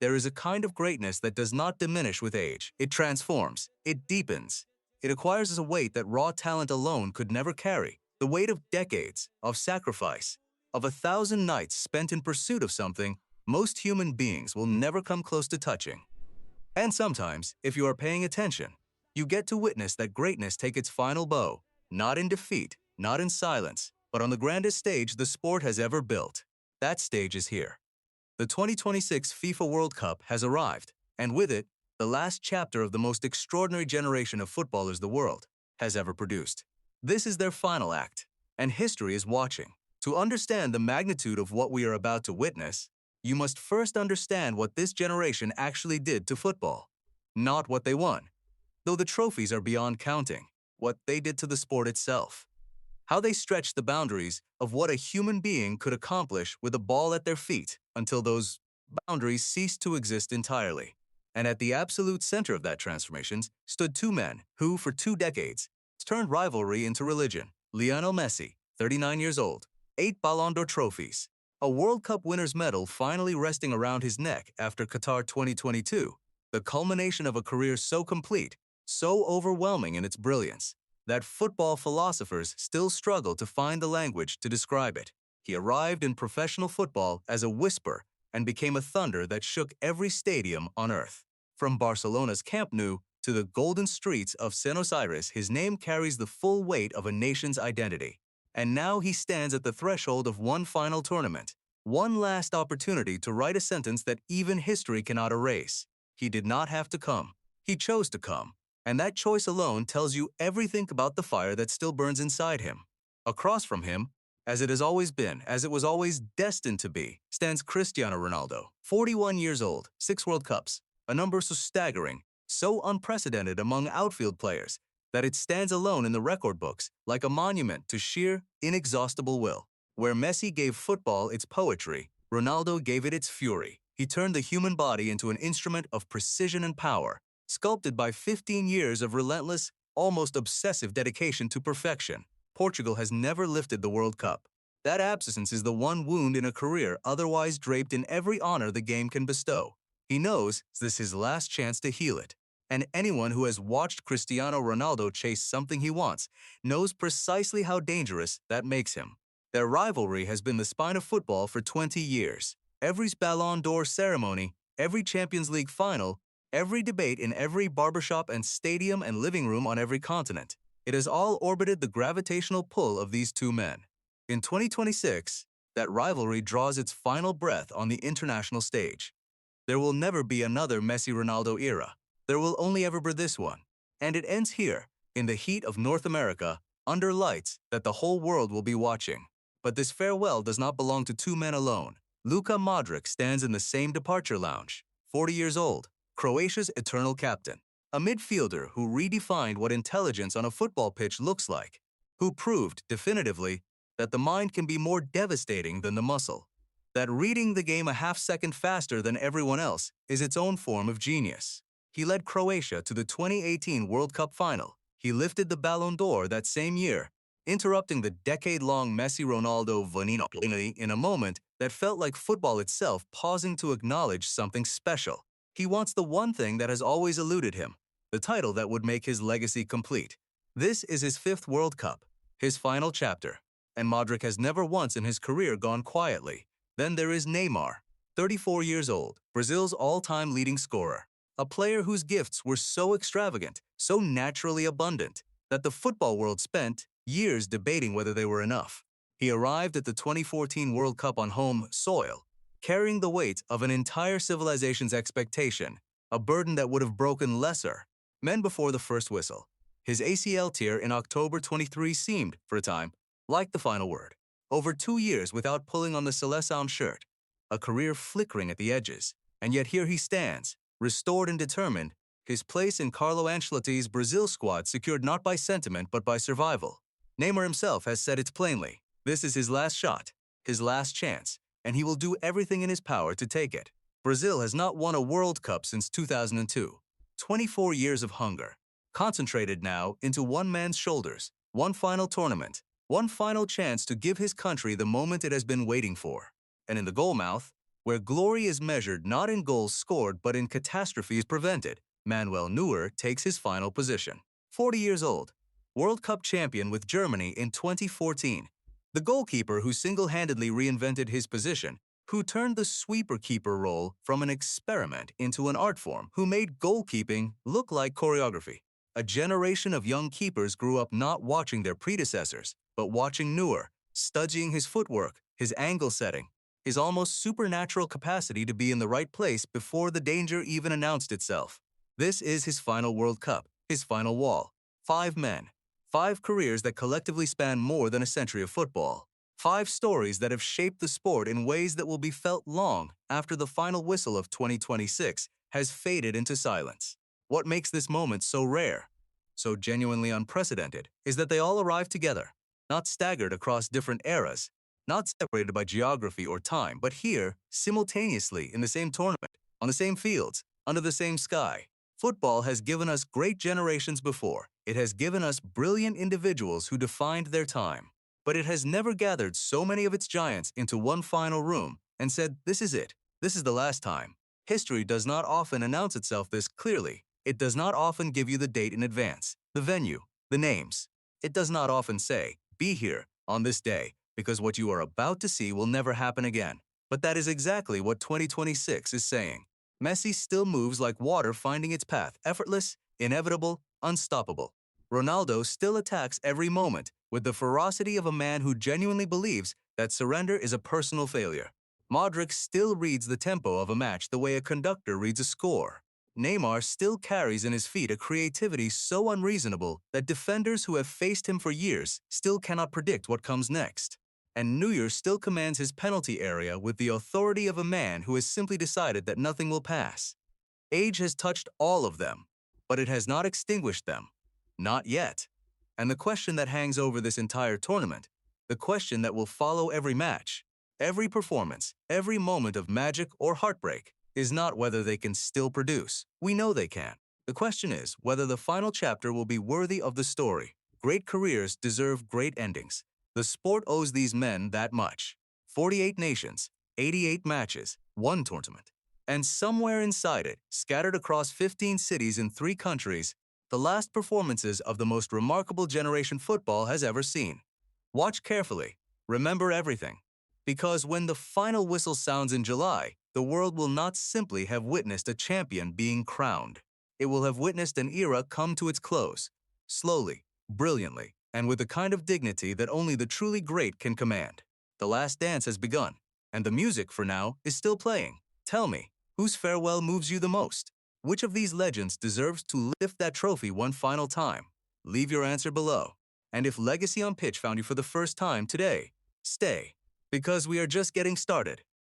There is a kind of greatness that does not diminish with age. It transforms. It deepens. It acquires a weight that raw talent alone could never carry. The weight of decades, of sacrifice, of 1,000 nights spent in pursuit of something most human beings will never come close to touching. And sometimes, if you are paying attention, you get to witness that greatness take its final bow, not in defeat, not in silence, but on the grandest stage the sport has ever built. That stage is here. The 2026 FIFA World Cup has arrived, and with it, the last chapter of the most extraordinary generation of footballers the world has ever produced. This is their final act, and history is watching. To understand the magnitude of what we are about to witness, you must first understand what this generation actually did to football. Not what they won, though the trophies are beyond counting, what they did to the sport itself. How they stretched the boundaries of what a human being could accomplish with a ball at their feet until those boundaries ceased to exist entirely. And at the absolute center of that transformation stood two men who, for 2 decades, turned rivalry into religion. Lionel Messi, 39 years old, 8 Ballon d'Or trophies, a World Cup winner's medal finally resting around his neck after Qatar 2022, the culmination of a career so complete, so overwhelming in its brilliance, that football philosophers still struggle to find the language to describe it. He arrived in professional football as a whisper and became a thunder that shook every stadium on earth. From Barcelona's Camp Nou to the golden streets of Buenos Aires, his name carries the full weight of a nation's identity. And now he stands at the threshold of one final tournament, one last opportunity to write a sentence that even history cannot erase. He did not have to come. He chose to come. And that choice alone tells you everything about the fire that still burns inside him. Across from him, as it has always been, as it was always destined to be, stands Cristiano Ronaldo, 41 years old, 6 World Cups, a number so staggering, so unprecedented among outfield players, that it stands alone in the record books like a monument to sheer, inexhaustible will. Where Messi gave football its poetry, Ronaldo gave it its fury. He turned the human body into an instrument of precision and power, sculpted by 15 years of relentless, almost obsessive dedication to perfection. Portugal has never lifted the World Cup. That absence is the one wound in a career otherwise draped in every honor the game can bestow. He knows this is his last chance to heal it. And anyone who has watched Cristiano Ronaldo chase something he wants knows precisely how dangerous that makes him. Their rivalry has been the spine of football for 20 years. Every Ballon d'Or ceremony, every Champions League final, every debate in every barbershop and stadium and living room on every continent. It has all orbited the gravitational pull of these two men. In 2026, that rivalry draws its final breath on the international stage. There will never be another Messi-Ronaldo era. There will only ever be this one. And it ends here, in the heat of North America, under lights that the whole world will be watching. But this farewell does not belong to two men alone. Luka Modric stands in the same departure lounge, 40 years old, Croatia's eternal captain. A midfielder who redefined what intelligence on a football pitch looks like, who proved definitively that the mind can be more devastating than the muscle, that reading the game a half-second faster than everyone else is its own form of genius. He led Croatia to the 2018 World Cup final. He lifted the Ballon d'Or that same year, interrupting the decade-long Messi-Ronaldo rivalry in a moment that felt like football itself pausing to acknowledge something special. He wants the one thing that has always eluded him, the title that would make his legacy complete. This is his 5th World Cup, his final chapter, and Modric has never once in his career gone quietly. Then there is Neymar, 34 years old, Brazil's all-time leading scorer, a player whose gifts were so extravagant, so naturally abundant, that the football world spent years debating whether they were enough. He arrived at the 2014 World Cup on home soil, carrying the weight of an entire civilization's expectation, a burden that would have broken lesser men before the first whistle. His ACL tear in October 23 seemed, for a time, like the final word. Over 2 years without pulling on the Seleção shirt, a career flickering at the edges, and yet here he stands, restored and determined, his place in Carlo Ancelotti's Brazil squad secured not by sentiment but by survival. Neymar himself has said it plainly. This is his last shot, his last chance, and he will do everything in his power to take it. Brazil has not won a World Cup since 2002. 24 years of hunger, concentrated now into one man's shoulders, one final tournament, one final chance to give his country the moment it has been waiting for. And in the goalmouth, where glory is measured not in goals scored but in catastrophes prevented. Manuel Neuer takes his final position. 40 years old, World Cup champion with Germany in 2014. The goalkeeper who single-handedly reinvented his position, who turned the sweeper-keeper role from an experiment into an art form, who made goalkeeping look like choreography. A generation of young keepers grew up not watching their predecessors, but watching Neuer, studying his footwork, his angle setting, his almost supernatural capacity to be in the right place before the danger even announced itself. This is his final World Cup, his final wall. 5 men, 5 careers that collectively span more than a century of football. 5 stories that have shaped the sport in ways that will be felt long after the final whistle of 2026 has faded into silence. What makes this moment so rare, so genuinely unprecedented, is that they all arrive together, not staggered across different eras, not separated by geography or time, but here, simultaneously in the same tournament, on the same fields, under the same sky. Football has given us great generations before. It has given us brilliant individuals who defined their time. But it has never gathered so many of its giants into one final room and said, this is it. This is the last time. History does not often announce itself this clearly. It does not often give you the date in advance, the venue, the names. It does not often say, be here on this day, because what you are about to see will never happen again. But that is exactly what 2026 is saying. Messi still moves like water finding its path, effortless, inevitable, unstoppable. Ronaldo still attacks every moment with the ferocity of a man who genuinely believes that surrender is a personal failure. Modric still reads the tempo of a match the way a conductor reads a score. Neymar still carries in his feet a creativity so unreasonable that defenders who have faced him for years still cannot predict what comes next. And Neuer still commands his penalty area with the authority of a man who has simply decided that nothing will pass. Age has touched all of them, but it has not extinguished them. Not yet. And the question that hangs over this entire tournament, the question that will follow every match, every performance, every moment of magic or heartbreak, is not whether they can still produce. We know they can. The question is whether the final chapter will be worthy of the story. Great careers deserve great endings. The sport owes these men that much. 48 nations, 88 matches, 1 tournament. And somewhere inside it, scattered across 15 cities in 3 countries, the last performances of the most remarkable generation football has ever seen. Watch carefully. Remember everything. Because when the final whistle sounds in July, the world will not simply have witnessed a champion being crowned. It will have witnessed an era come to its close, slowly, brilliantly, and with the kind of dignity that only the truly great can command. The last dance has begun, and the music, for now, is still playing. Tell me, whose farewell moves you the most? Which of these legends deserves to lift that trophy one final time? Leave your answer below. And if Legacy on Pitch found you for the first time today, stay, because we are just getting started.